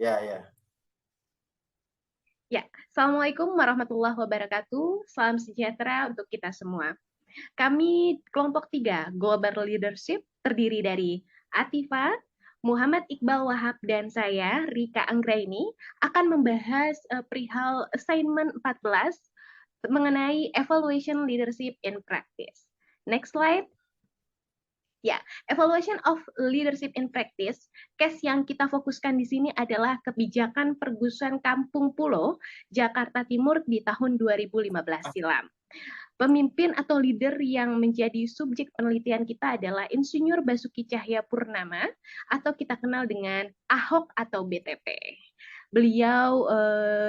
Ya, ya. Ya, Assalamualaikum warahmatullahi wabarakatuh. Salam sejahtera untuk kita semua. Kami kelompok 3 Global Leadership terdiri dari Atifa, Muhammad Iqbal Wahab, dan saya, Rika Anggraini, akan membahas perihal assignment 14 mengenai Evaluation Leadership in Practice. Next slide. Ya, evaluation of leadership in practice, case yang kita fokuskan di sini adalah kebijakan pergusuran Kampung Pulo, Jakarta Timur di tahun 2015 silam. Pemimpin atau leader yang menjadi subjek penelitian kita adalah Insinyur Basuki Cahayapurnama atau kita kenal dengan Ahok atau BTP. Beliau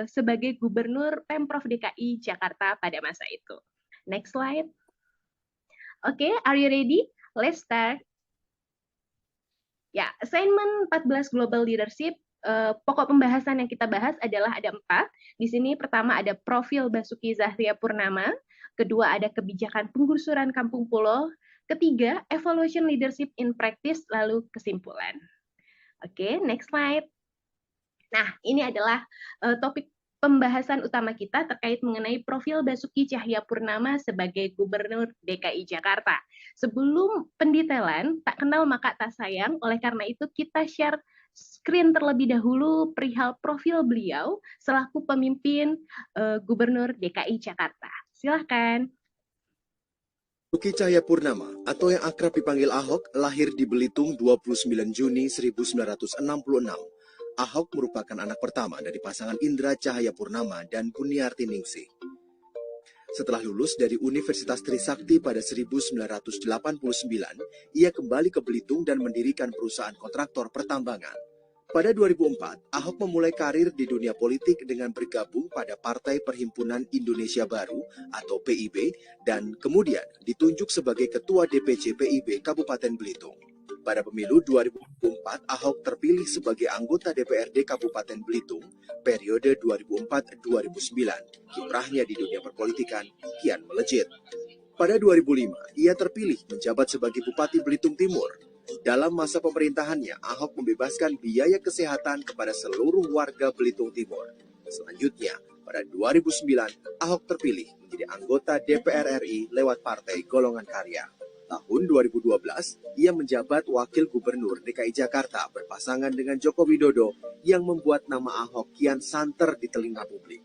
sebagai Gubernur Pemprov DKI Jakarta pada masa itu. Next slide. Oke, are you ready? Let's start. Ya, assignment 14 Global Leadership, pokok pembahasan yang kita bahas adalah ada 4. Di sini pertama ada profil Basuki Cahayapurnama, kedua ada kebijakan penggusuran Kampung Pulo, ketiga evaluation leadership in practice, lalu kesimpulan. Oke, next slide. Nah, ini adalah topik pembahasan utama kita terkait mengenai profil Basuki Cahayapurnama sebagai Gubernur DKI Jakarta. Sebelum pendetailan, tak kenal maka tak sayang, oleh karena itu kita share screen terlebih dahulu perihal profil beliau selaku pemimpin Gubernur DKI Jakarta. Silahkan. Basuki Cahayapurnama atau yang akrab dipanggil Ahok lahir di Belitung 29 Juni 1966. Ahok merupakan anak pertama dari pasangan Indra Cahayapurnama dan Buniarti Ningsih. Setelah lulus dari Universitas Trisakti pada 1989, ia kembali ke Belitung dan mendirikan perusahaan kontraktor pertambangan. Pada 2004, Ahok memulai karir di dunia politik dengan bergabung pada Partai Perhimpunan Indonesia Baru atau PIB dan kemudian ditunjuk sebagai Ketua DPC PIB Kabupaten Belitung. Pada pemilu 2004, Ahok terpilih sebagai anggota DPRD Kabupaten Belitung periode 2004-2009. Kiprahnya di dunia perpolitikan kian melejit. Pada 2005, ia terpilih menjabat sebagai Bupati Belitung Timur. Dalam masa pemerintahannya, Ahok membebaskan biaya kesehatan kepada seluruh warga Belitung Timur. Selanjutnya, pada 2009, Ahok terpilih menjadi anggota DPR RI lewat Partai Golongan Karya. Tahun 2012, ia menjabat Wakil Gubernur DKI Jakarta berpasangan dengan Joko Widodo yang membuat nama Ahok kian santer di telinga publik.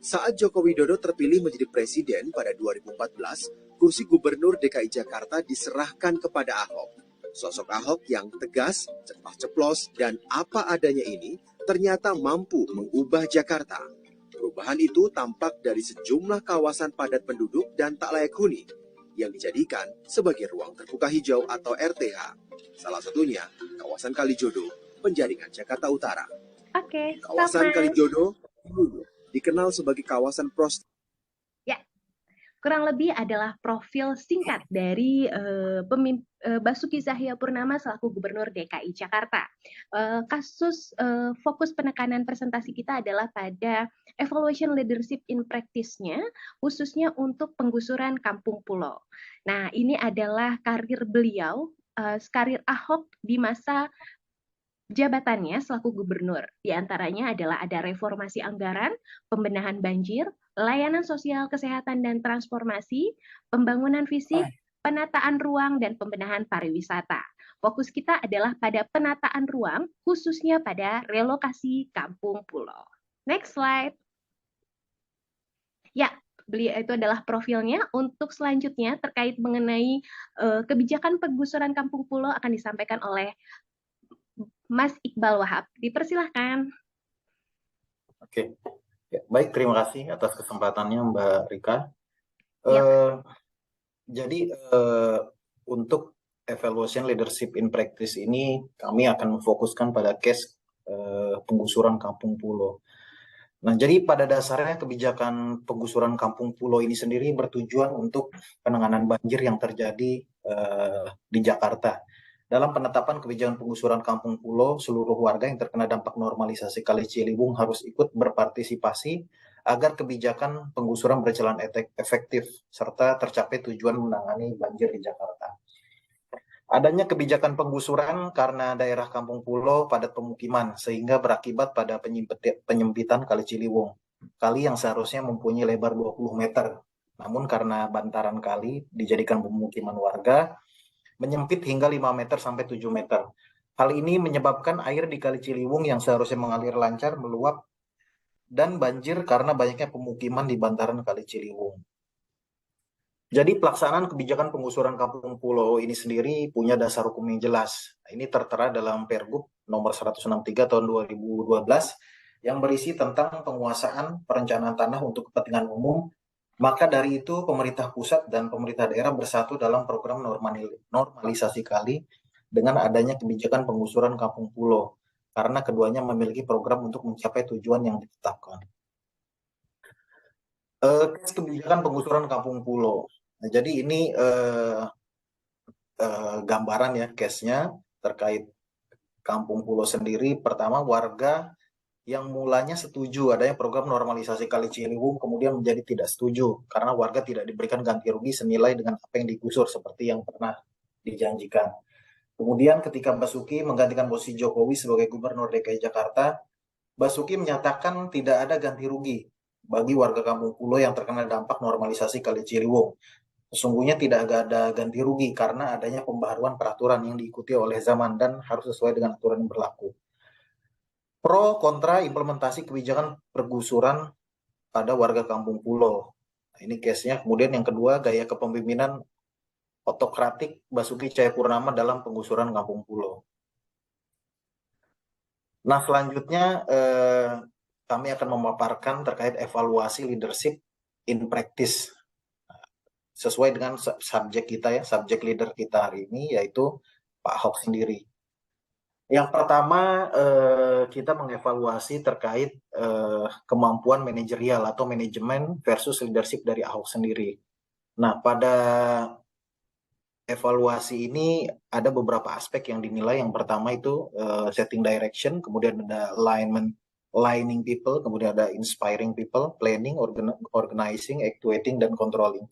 Saat Joko Widodo terpilih menjadi presiden pada 2014, kursi Gubernur DKI Jakarta diserahkan kepada Ahok. Sosok Ahok yang tegas, ceplas-ceplos, dan apa adanya ini ternyata mampu mengubah Jakarta. Perubahan itu tampak dari sejumlah kawasan padat penduduk dan tak layak huni yang dijadikan sebagai ruang terbuka hijau atau RTH. Salah satunya kawasan Kalijodo, Penjaringan, Jakarta Utara. Oke, Kawasan Kalijodo dulu dikenal sebagai kawasan prostitusi. Ya, kurang lebih adalah profil singkat dari Basuki Cahayapurnama selaku Gubernur DKI Jakarta. Kasus fokus penekanan presentasi kita adalah pada evaluation leadership in practice-nya, khususnya untuk penggusuran Kampung Pulo. Nah, ini adalah karir beliau, karir Ahok di masa jabatannya selaku gubernur. Di antaranya adalah ada reformasi anggaran, pembenahan banjir, layanan sosial, kesehatan dan transformasi, pembangunan fisik, penataan ruang, dan pembenahan pariwisata. Fokus kita adalah pada penataan ruang, khususnya pada relokasi Kampung Pulo. Next slide. Ya, beliau itu adalah profilnya. Untuk selanjutnya terkait mengenai kebijakan penggusuran Kampung Pulo akan disampaikan oleh Mas Iqbal Wahab. Dipersilahkan. Oke. Ya, baik, terima kasih atas kesempatannya Mbak Rika. Jadi untuk evaluation leadership in practice ini kami akan memfokuskan pada case penggusuran Kampung Pulo. Nah, jadi pada dasarnya kebijakan penggusuran Kampung Pulo ini sendiri bertujuan untuk penanganan banjir yang terjadi di Jakarta. Dalam penetapan kebijakan penggusuran Kampung Pulo, seluruh warga yang terkena dampak normalisasi Kali Ciliwung harus ikut berpartisipasi agar kebijakan penggusuran berjalan efektif serta tercapai tujuan menangani banjir di Jakarta. Adanya kebijakan penggusuran karena daerah kampung pulau padat pemukiman sehingga berakibat pada penyempitan Kali Ciliwung. Kali yang seharusnya mempunyai lebar 20 meter. Namun karena bantaran kali dijadikan pemukiman warga, menyempit hingga 5 meter sampai 7 meter. Hal ini menyebabkan air di Kali Ciliwung yang seharusnya mengalir lancar meluap dan banjir karena banyaknya pemukiman di bantaran Kali Ciliwung. Jadi pelaksanaan kebijakan penggusuran kampung pulau ini sendiri punya dasar hukum yang jelas. Ini tertera dalam Pergub nomor 163 tahun 2012 yang berisi tentang penguasaan perencanaan tanah untuk kepentingan umum. Maka dari itu pemerintah pusat dan pemerintah daerah bersatu dalam program normalisasi kali dengan adanya kebijakan penggusuran kampung pulau karena keduanya memiliki program untuk mencapai tujuan yang ditetapkan. Kebijakan penggusuran kampung pulau. Nah, jadi ini gambaran ya case-nya terkait kampung pulau sendiri. Pertama, warga yang mulanya setuju adanya program normalisasi Kali Ciliwung kemudian menjadi tidak setuju karena warga tidak diberikan ganti rugi senilai dengan apa yang digusur seperti yang pernah dijanjikan. Kemudian ketika Basuki menggantikan posisi Jokowi sebagai Gubernur DKI Jakarta, Basuki menyatakan tidak ada ganti rugi bagi warga kampung pulau yang terkena dampak normalisasi Kali Ciliwung. Sesungguhnya tidak ada ganti rugi karena adanya pembaharuan peraturan yang diikuti oleh zaman dan harus sesuai dengan aturan yang berlaku. Pro kontra implementasi kebijakan pergusuran pada warga kampung pulau. Nah, ini case-nya. Kemudian yang kedua, gaya kepemimpinan otokratik Basuki Cahayapurnama dalam penggusuran kampung pulau. Nah, selanjutnya kami akan memaparkan terkait evaluasi leadership in practice sesuai dengan subjek kita ya, subjek leader kita hari ini yaitu Pak Ahok sendiri. Yang pertama kita mengevaluasi terkait kemampuan manajerial atau manajemen versus leadership dari Ahok sendiri. Nah, pada evaluasi ini ada beberapa aspek yang dinilai. Yang pertama itu setting direction, kemudian ada aligning people, kemudian ada inspiring people, planning, organizing, actuating, dan controlling.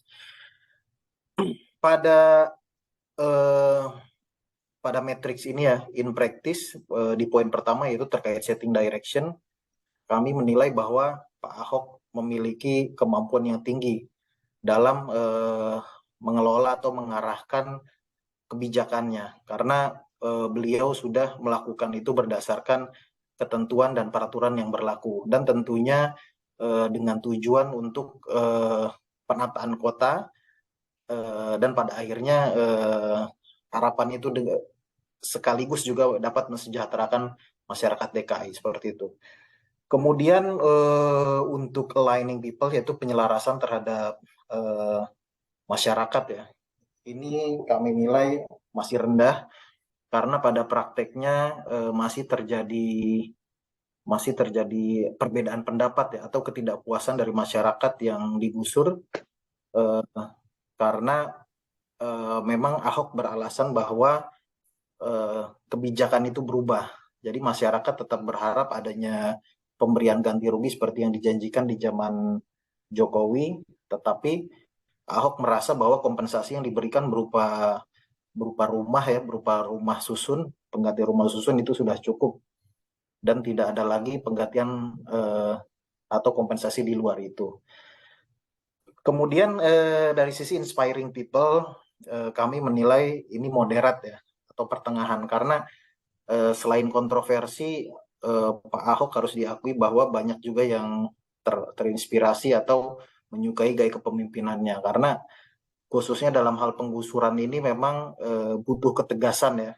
Pada matriks ini ya, in practice, di poin pertama yaitu terkait setting direction, kami menilai bahwa Pak Ahok memiliki kemampuan yang tinggi dalam mengelola atau mengarahkan kebijakannya, karena beliau sudah melakukan itu berdasarkan ketentuan dan peraturan yang berlaku, dan tentunya dengan tujuan untuk penataan kota, dan pada akhirnya harapan itu sekaligus juga dapat mensejahterakan masyarakat DKI seperti itu. Kemudian untuk aligning people yaitu penyelarasan terhadap masyarakat ya. Ini kami nilai masih rendah karena pada prakteknya masih terjadi perbedaan pendapat ya atau ketidakpuasan dari masyarakat yang digusur karena memang Ahok beralasan bahwa kebijakan itu berubah. Jadi masyarakat tetap berharap adanya pemberian ganti rugi seperti yang dijanjikan di zaman Jokowi, tetapi Ahok merasa bahwa kompensasi yang diberikan berupa rumah ya, berupa rumah susun, pengganti rumah susun itu sudah cukup dan tidak ada lagi penggantian atau kompensasi di luar itu. Kemudian dari sisi inspiring people, kami menilai ini moderat ya atau pertengahan karena selain kontroversi Pak Ahok harus diakui bahwa banyak juga yang terinspirasi atau menyukai gaya kepemimpinannya karena khususnya dalam hal penggusuran ini memang butuh ketegasan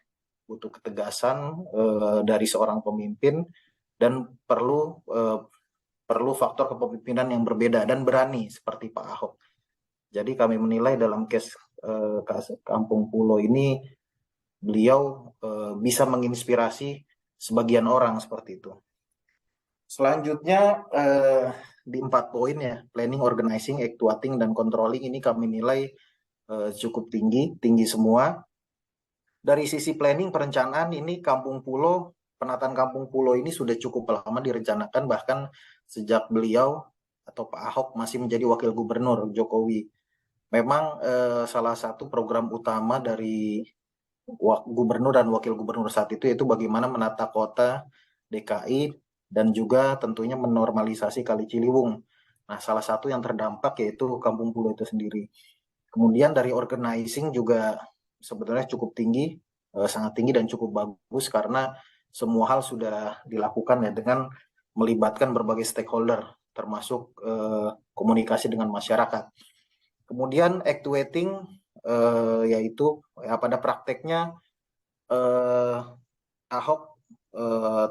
dari seorang pemimpin dan perlu faktor kepemimpinan yang berbeda dan berani seperti Pak Ahok. Jadi kami menilai dalam case Kampung Pulau ini beliau bisa menginspirasi sebagian orang seperti itu. Selanjutnya di 4 poin ya, planning, organizing, actuating, dan controlling ini kami nilai cukup tinggi semua. Dari sisi planning perencanaan ini penataan Kampung Pulau ini sudah cukup lama direncanakan bahkan sejak beliau atau Pak Ahok masih menjadi wakil gubernur Jokowi. Memang salah satu program utama dari gubernur dan wakil gubernur saat itu, yaitu bagaimana menata kota DKI dan juga tentunya menormalisasi Kali Ciliwung. Nah, salah satu yang terdampak yaitu Kampung Pulo itu sendiri. Kemudian dari organizing juga sebetulnya cukup tinggi, sangat tinggi dan cukup bagus karena semua hal sudah dilakukan ya dengan melibatkan berbagai stakeholder, termasuk komunikasi dengan masyarakat. Kemudian actuating yaitu ya, pada prakteknya Ahok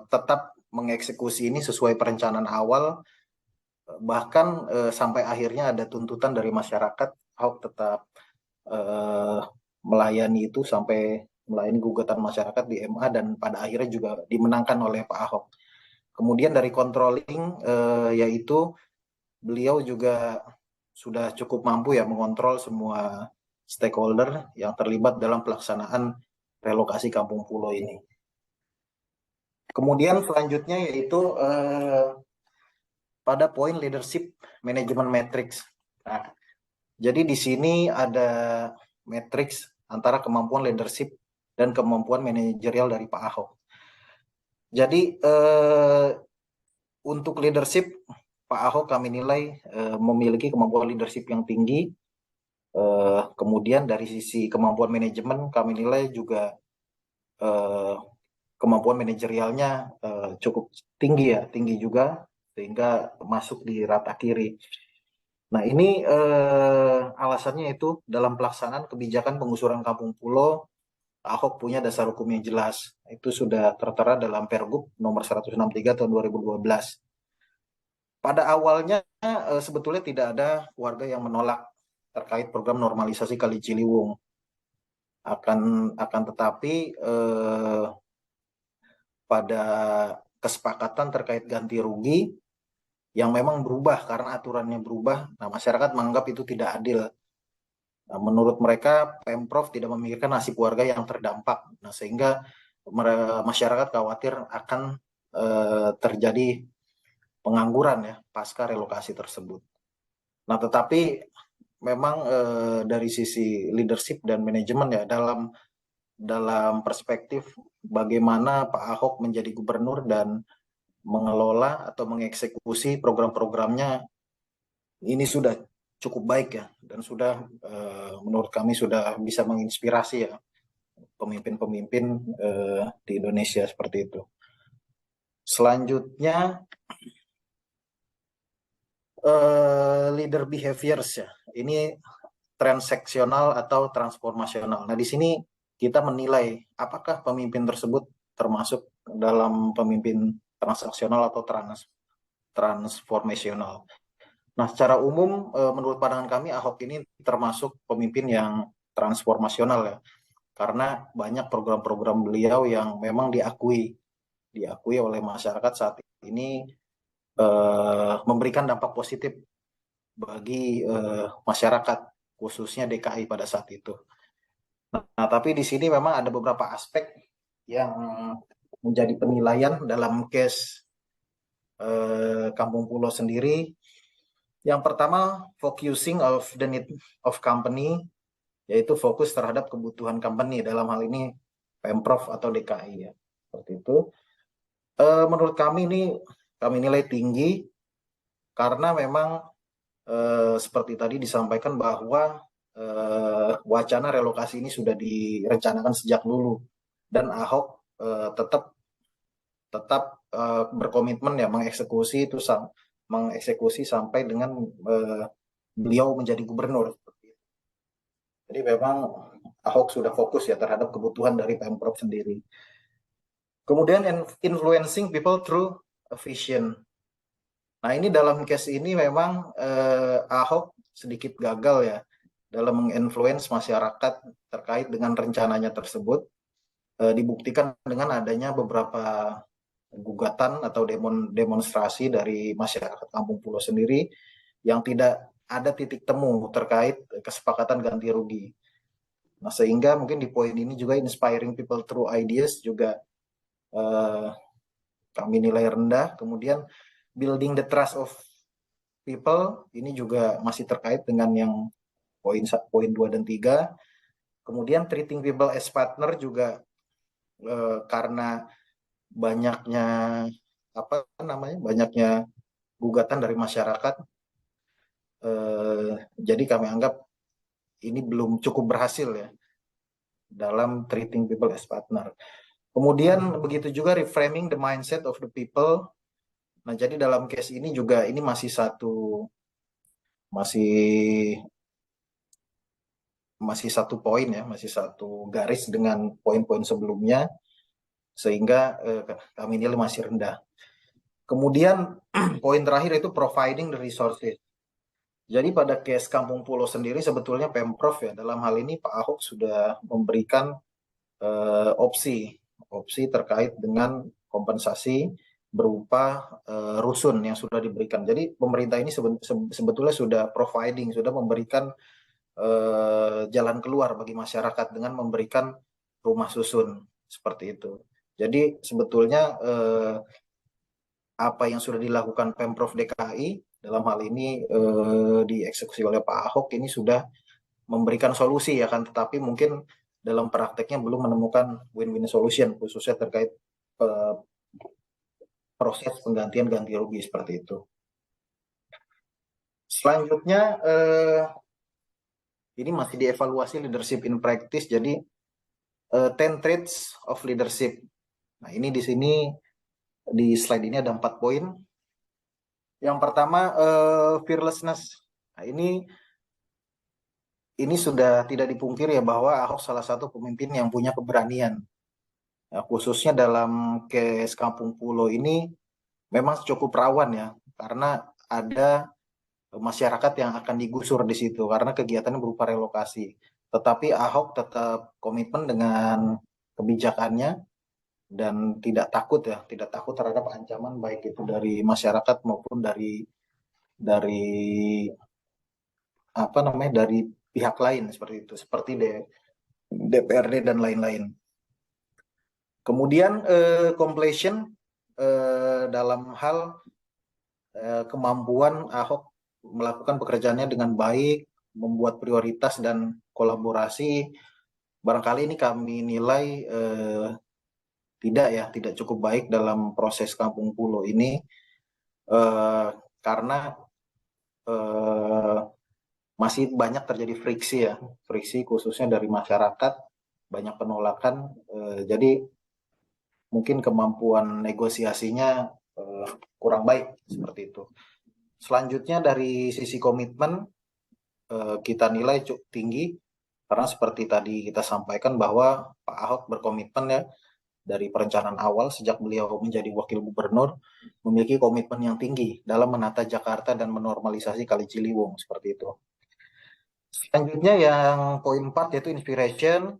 tetap mengeksekusi ini sesuai perencanaan awal, bahkan sampai akhirnya ada tuntutan dari masyarakat, Ahok tetap melayani itu sampai melayani gugatan masyarakat di MA dan pada akhirnya juga dimenangkan oleh Pak Ahok. Kemudian dari controlling yaitu beliau juga sudah cukup mampu ya mengontrol semua stakeholder yang terlibat dalam pelaksanaan relokasi Kampung Pulo ini. Kemudian selanjutnya yaitu pada poin leadership management matrix. Nah, jadi di sini ada matrix antara kemampuan leadership dan kemampuan manajerial dari Pak Ahok. Jadi untuk leadership Pak Ahok kami nilai memiliki kemampuan leadership yang tinggi. Kemudian dari sisi kemampuan manajemen kami nilai juga kemampuan manajerialnya cukup tinggi ya, tinggi juga sehingga masuk di rata kiri. Nah ini alasannya itu dalam pelaksanaan kebijakan penggusuran Kampung Pulo, Ahok punya dasar hukum yang jelas. Itu sudah tertera dalam Pergub nomor 163 tahun 2012. Pada awalnya sebetulnya tidak ada warga yang menolak terkait program normalisasi Kali Ciliwung. Akan tetapi pada kesepakatan terkait ganti rugi yang memang berubah karena aturannya berubah, nah masyarakat menganggap itu tidak adil. Nah, menurut mereka Pemprov tidak memikirkan nasib warga yang terdampak, nah sehingga masyarakat khawatir akan terjadi pengangguran ya pasca relokasi tersebut. Nah tetapi memang dari sisi leadership dan manajemen ya dalam perspektif bagaimana Pak Ahok menjadi gubernur dan mengelola atau mengeksekusi program-programnya ini sudah cukup baik ya dan sudah menurut kami sudah bisa menginspirasi ya pemimpin-pemimpin di Indonesia seperti itu. Selanjutnya leader behaviors ya. Ini transaksional atau transformasional. Nah, di sini kita menilai apakah pemimpin tersebut termasuk dalam pemimpin transaksional atau transformasional. Nah, secara umum menurut pandangan kami Ahok ini termasuk pemimpin yang transformasional ya. Karena banyak program-program beliau yang memang diakui oleh masyarakat saat ini memberikan dampak positif bagi masyarakat khususnya DKI pada saat itu. Nah, tapi di sini memang ada beberapa aspek yang menjadi penilaian dalam case Kampung Pulo sendiri. Yang pertama, focusing of the need of company, yaitu fokus terhadap kebutuhan company, dalam hal ini Pemprov atau DKI ya. Seperti itu. Menurut kami ini kami nilai tinggi karena memang seperti tadi disampaikan bahwa wacana relokasi ini sudah direncanakan sejak dulu dan Ahok tetap berkomitmen ya mengeksekusi sampai dengan beliau menjadi gubernur. Jadi memang Ahok sudah fokus ya terhadap kebutuhan dari Pemprov sendiri. Kemudian influencing people through a vision. Nah ini dalam case ini memang Ahok sedikit gagal ya dalam menginfluence masyarakat terkait dengan rencananya tersebut. Dibuktikan dengan adanya beberapa gugatan atau demonstrasi dari masyarakat Kampung Pulo sendiri yang tidak ada titik temu terkait kesepakatan ganti rugi. Nah, sehingga mungkin di poin ini juga inspiring people through ideas juga kami nilai rendah. Kemudian building the trust of people ini juga masih terkait dengan yang poin 2 dan 3. Kemudian treating people as partner juga karena banyaknya banyaknya gugatan dari masyarakat, jadi kami anggap ini belum cukup berhasil ya dalam treating people as partner. Kemudian begitu juga reframing the mindset of the people. Nah, jadi dalam case ini juga ini masih satu poin ya, masih satu garis dengan poin-poin sebelumnya, sehingga kami nilai masih rendah. Kemudian poin terakhir itu providing the resources. Jadi pada case Kampung Pulo sendiri sebetulnya Pemprov ya dalam hal ini Pak Ahok sudah memberikan opsi terkait dengan kompensasi berupa rusun yang sudah diberikan. Jadi pemerintah ini sebetulnya sudah providing, sudah memberikan jalan keluar bagi masyarakat dengan memberikan rumah susun seperti itu. Jadi sebetulnya apa yang sudah dilakukan Pemprov DKI dalam hal ini dieksekusi oleh Pak Ahok ini sudah memberikan solusi ya kan, tetapi mungkin dalam prakteknya belum menemukan win-win solution khususnya terkait proses penggantian ganti rugi seperti itu. Selanjutnya ini masih dievaluasi leadership in practice, jadi 10 traits of leadership. Nah, ini di sini di slide ini ada 4 poin. Yang pertama fearlessness. Nah, ini sudah tidak dipungkiri ya bahwa Ahok salah satu pemimpin yang punya keberanian. Ya, khususnya dalam case Kampung Pulo ini memang cukup rawan ya, karena ada masyarakat yang akan digusur di situ karena kegiatannya berupa relokasi. Tetapi Ahok tetap komitmen dengan kebijakannya dan tidak takut terhadap ancaman baik itu dari masyarakat maupun dari pihak lain seperti itu, seperti DPRD dan lain-lain. Kemudian completion dalam hal kemampuan Ahok melakukan pekerjaannya dengan baik, membuat prioritas dan kolaborasi. Barangkali ini kami nilai tidak cukup baik dalam proses Kampung Pulo ini karena masih banyak terjadi friksi khususnya dari masyarakat, banyak penolakan, jadi mungkin kemampuan negosiasinya kurang baik seperti itu. Selanjutnya dari sisi komitmen kita nilai cukup tinggi karena seperti tadi kita sampaikan bahwa Pak Ahok berkomitmen ya dari perencanaan awal sejak beliau menjadi wakil gubernur memiliki komitmen yang tinggi dalam menata Jakarta dan menormalisasi Kali Ciliwung seperti itu. Selanjutnya yang poin 4 yaitu inspiration.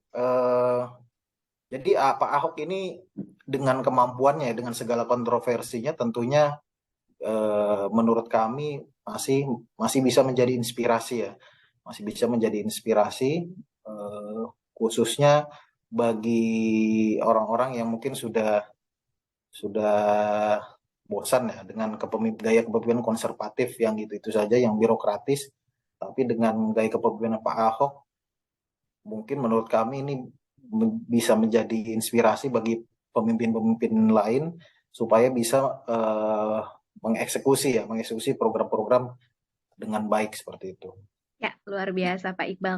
Jadi Pak Ahok ini dengan kemampuannya, dengan segala kontroversinya tentunya menurut kami masih bisa menjadi inspirasi ya, masih bisa menjadi inspirasi khususnya bagi orang-orang yang mungkin sudah bosan ya dengan gaya kepemimpinan konservatif yang itu saja, yang birokratis. Tapi dengan gaya kepemimpinan Pak Ahok, mungkin menurut kami ini bisa menjadi inspirasi bagi pemimpin-pemimpin lain supaya bisa mengeksekusi program-program dengan baik seperti itu. Ya, luar biasa Pak Iqbal.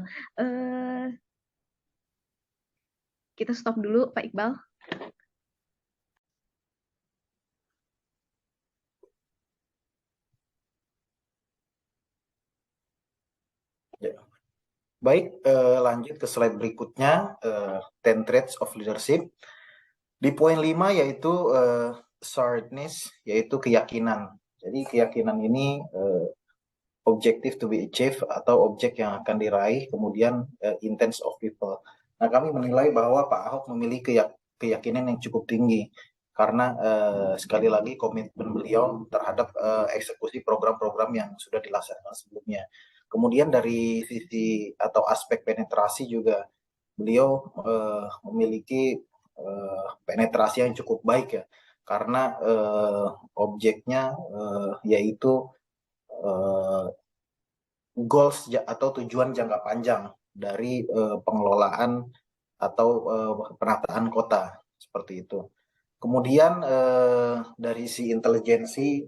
Kita stop dulu Pak Iqbal. Ya. Baik, lanjut ke slide berikutnya, 10 traits of leadership. Di poin 5 yaitu assuredness, yaitu keyakinan. Jadi keyakinan ini objective to be achieved atau objek yang akan diraih, kemudian intent of people. Nah, kami menilai bahwa Pak Ahok memiliki keyakinan yang cukup tinggi karena sekali lagi komitmen beliau terhadap eksekusi program-program yang sudah dilaksanakan sebelumnya. Kemudian dari sisi atau aspek penetrasi juga beliau memiliki penetrasi yang cukup baik ya, karena objeknya yaitu goals atau tujuan jangka panjang dari pengelolaan atau penataan kota seperti itu. Kemudian dari si intelijensi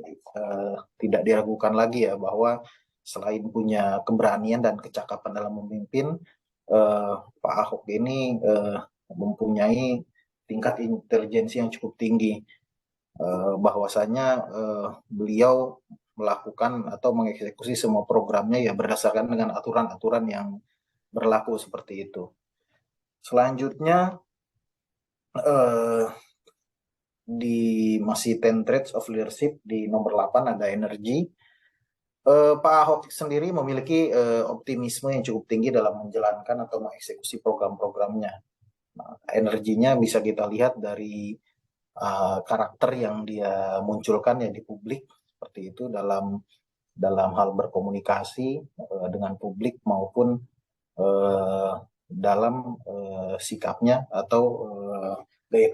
tidak diragukan lagi ya bahwa selain punya keberanian dan kecakapan dalam memimpin, Pak Ahok ini mempunyai tingkat intelijensi yang cukup tinggi. Bahwasanya beliau melakukan atau mengeksekusi semua programnya ya berdasarkan dengan aturan-aturan yang berlaku seperti itu. Selanjutnya di masih 10 traits of leadership di nomor 8 ada energi. Pak Ahok sendiri memiliki optimisme yang cukup tinggi dalam menjalankan atau mengeksekusi program-programnya. Nah, energinya bisa kita lihat dari karakter yang dia munculkan ya di publik seperti itu dalam hal berkomunikasi dengan publik maupun dalam sikapnya atau gaya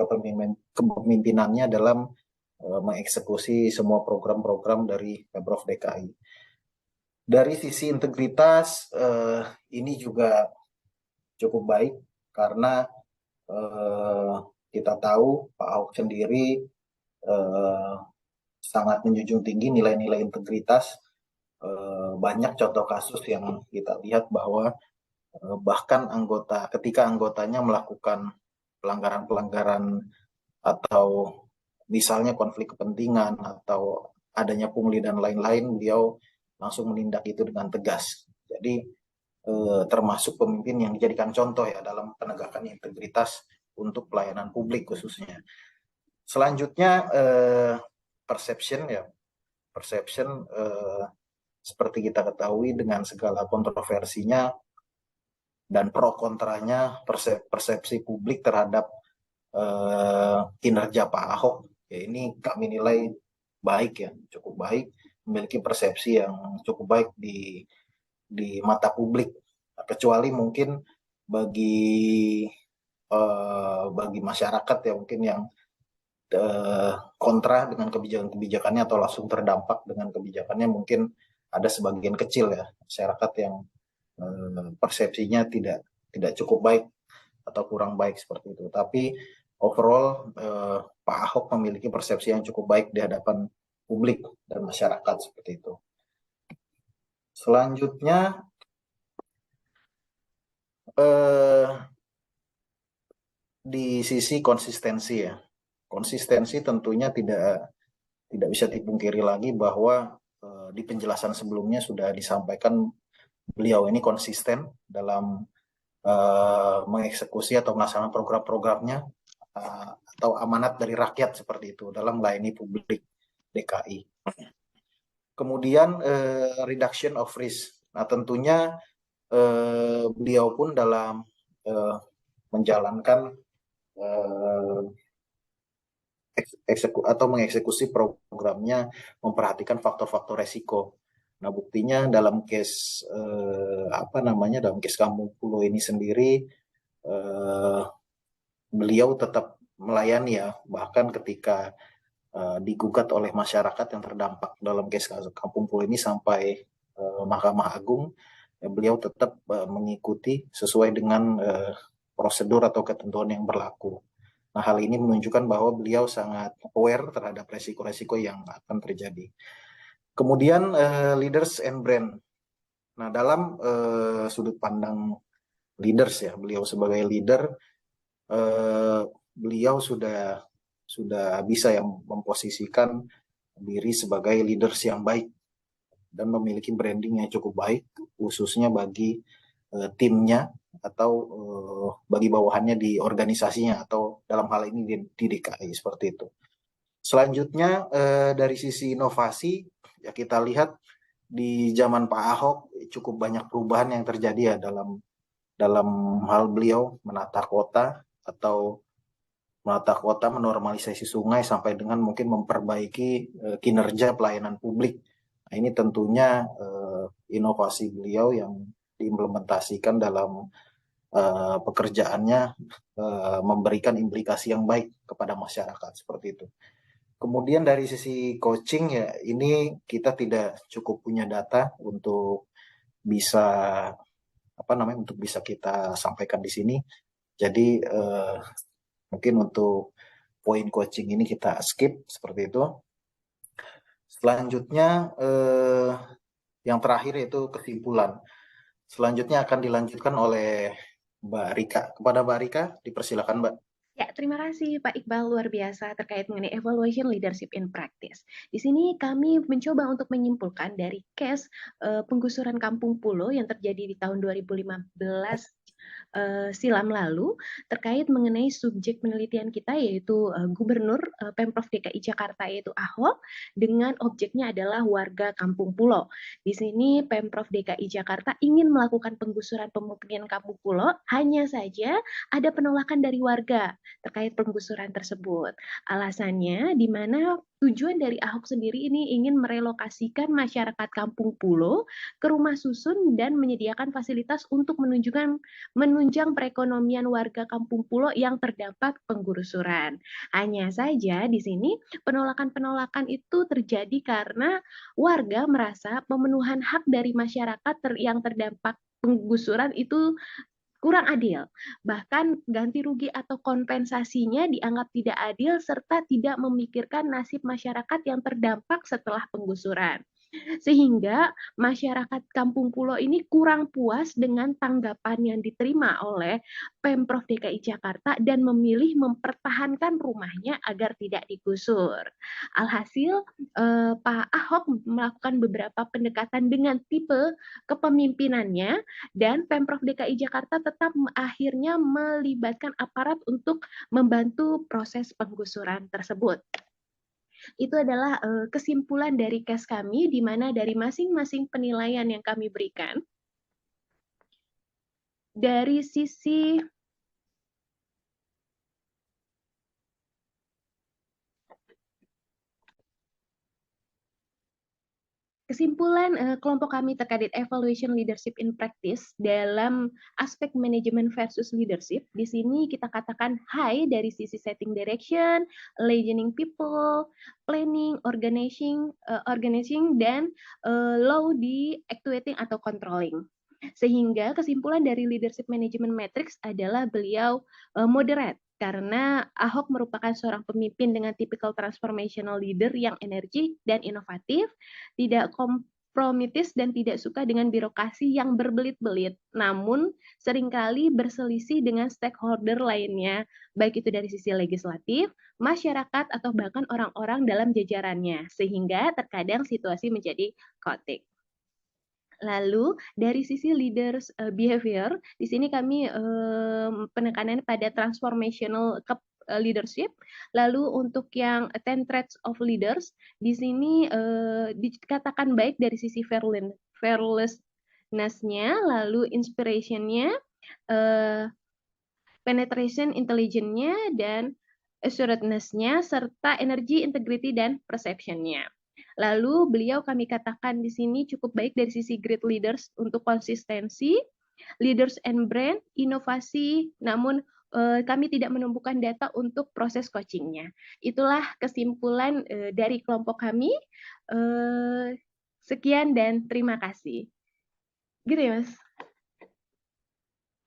kepemimpinannya dalam mengeksekusi semua program-program dari Pemprov DKI. Dari sisi integritas ini juga cukup baik karena kita tahu Pak Ahok sendiri sangat menjunjung tinggi nilai-nilai integritas. Banyak contoh kasus yang kita lihat bahwa bahkan ketika anggotanya melakukan pelanggaran-pelanggaran atau misalnya konflik kepentingan atau adanya pungli dan lain-lain, beliau langsung menindak itu dengan tegas. Jadi termasuk pemimpin yang dijadikan contoh ya dalam penegakan integritas untuk pelayanan publik khususnya. Selanjutnya perception seperti kita ketahui dengan segala kontroversinya dan pro kontranya persepsi publik terhadap kinerja Pak Ahok ya ini kami nilai baik ya, cukup baik, memiliki persepsi yang cukup baik di mata publik, kecuali mungkin bagi masyarakat ya mungkin yang kontra dengan kebijakannya atau langsung terdampak dengan kebijakannya, mungkin ada sebagian kecil ya masyarakat yang persepsinya tidak cukup baik atau kurang baik seperti itu. Tapi overall Pak Ahok memiliki persepsi yang cukup baik di hadapan publik dan masyarakat seperti itu. Selanjutnya di sisi konsistensi ya. Konsistensi tentunya tidak bisa dipungkiri lagi bahwa di penjelasan sebelumnya sudah disampaikan beliau ini konsisten dalam mengeksekusi atau melaksanakan program-programnya atau amanat dari rakyat seperti itu dalam melayani publik DKI. Kemudian reduction of risk. Nah tentunya beliau pun dalam menjalankan mengeksekusi programnya memperhatikan faktor-faktor resiko. Nah buktinya dalam case dalam case Kampung Pulo ini sendiri beliau tetap melayani ya, bahkan ketika digugat oleh masyarakat yang terdampak dalam case Kampung Pulo ini sampai Mahkamah Agung, beliau tetap mengikuti sesuai dengan prosedur atau ketentuan yang berlaku. Nah, hal ini menunjukkan bahwa beliau sangat aware terhadap resiko-resiko yang akan terjadi. Kemudian leaders and brand. Nah, dalam sudut pandang leaders ya, beliau sebagai leader, beliau sudah bisa yang memposisikan diri sebagai leaders yang baik dan memiliki branding yang cukup baik, khususnya bagi timnya atau bagi bawahannya di organisasinya atau dalam hal ini di DKI seperti itu. Selanjutnya dari sisi inovasi ya kita lihat di zaman Pak Ahok cukup banyak perubahan yang terjadi ya dalam hal beliau menata kota menormalisasi sungai sampai dengan mungkin memperbaiki kinerja pelayanan publik. Nah, ini tentunya inovasi beliau yang diimplementasikan dalam pekerjaannya memberikan implikasi yang baik kepada masyarakat seperti itu. Kemudian dari sisi coaching ya ini kita tidak cukup punya data untuk bisa untuk bisa kita sampaikan di sini. Jadi mungkin untuk poin coaching ini kita skip seperti itu. Selanjutnya yang terakhir yaitu kesimpulan. Selanjutnya akan dilanjutkan oleh Mbak Rika. Kepada Mbak Rika, dipersilakan Mbak. Ya, terima kasih Pak Iqbal, luar biasa terkait mengenai evaluation leadership in practice. Di sini kami mencoba untuk menyimpulkan dari case penggusuran Kampung Pulo yang terjadi di tahun 2015 silam lalu terkait mengenai subjek penelitian kita yaitu Gubernur Pemprov DKI Jakarta yaitu Ahok dengan objeknya adalah warga Kampung Pulo. Di sini Pemprov DKI Jakarta ingin melakukan penggusuran pemukiman Kampung Pulo, hanya saja ada penolakan dari warga terkait penggusuran tersebut. Alasannya di mana tujuan dari Ahok sendiri ini ingin merelokasikan masyarakat Kampung Pulo ke rumah susun dan menyediakan fasilitas untuk menunjang perekonomian warga Kampung Pulo yang terdampak penggusuran. Hanya saja di sini penolakan-penolakan itu terjadi karena warga merasa pemenuhan hak dari masyarakat yang terdampak penggusuran itu kurang adil. Bahkan ganti rugi atau kompensasinya dianggap tidak adil serta tidak memikirkan nasib masyarakat yang terdampak setelah penggusuran. Sehingga masyarakat Kampung Pulo ini kurang puas dengan tanggapan yang diterima oleh Pemprov DKI Jakarta dan memilih mempertahankan rumahnya agar tidak digusur. Alhasil Pak Ahok melakukan beberapa pendekatan dengan tipe kepemimpinannya dan Pemprov DKI Jakarta tetap akhirnya melibatkan aparat untuk membantu proses penggusuran tersebut. Itu adalah kesimpulan dari case kami, di mana dari masing-masing penilaian yang kami berikan, dari sisi kesimpulan kelompok kami terkait evaluation leadership in practice dalam aspek manajemen versus leadership, di sini kita katakan high dari sisi setting direction, aligning people, planning, organizing dan low di actuating atau controlling. Sehingga kesimpulan dari leadership management matrix adalah beliau moderate, karena Ahok merupakan seorang pemimpin dengan tipikal transformational leader yang energik dan inovatif, tidak kompromitis dan tidak suka dengan birokrasi yang berbelit-belit, namun seringkali berselisih dengan stakeholder lainnya, baik itu dari sisi legislatif, masyarakat, atau bahkan orang-orang dalam jajarannya, sehingga terkadang situasi menjadi chaotic. Lalu dari sisi leaders behavior, di sini kami penekanan pada transformational leadership. Lalu untuk yang 10 traits of leaders, di sini dikatakan baik dari sisi fearlessness-nya, lalu inspiration-nya, penetration intelligence-nya, dan assuredness-nya, serta energy, integrity, dan perception-nya. Lalu beliau kami katakan di sini cukup baik dari sisi great leaders untuk konsistensi, leaders and brand, inovasi, namun kami tidak menemukan data untuk proses coachingnya. Itulah kesimpulan dari kelompok kami. Sekian dan terima kasih. Gitu ya, Mas?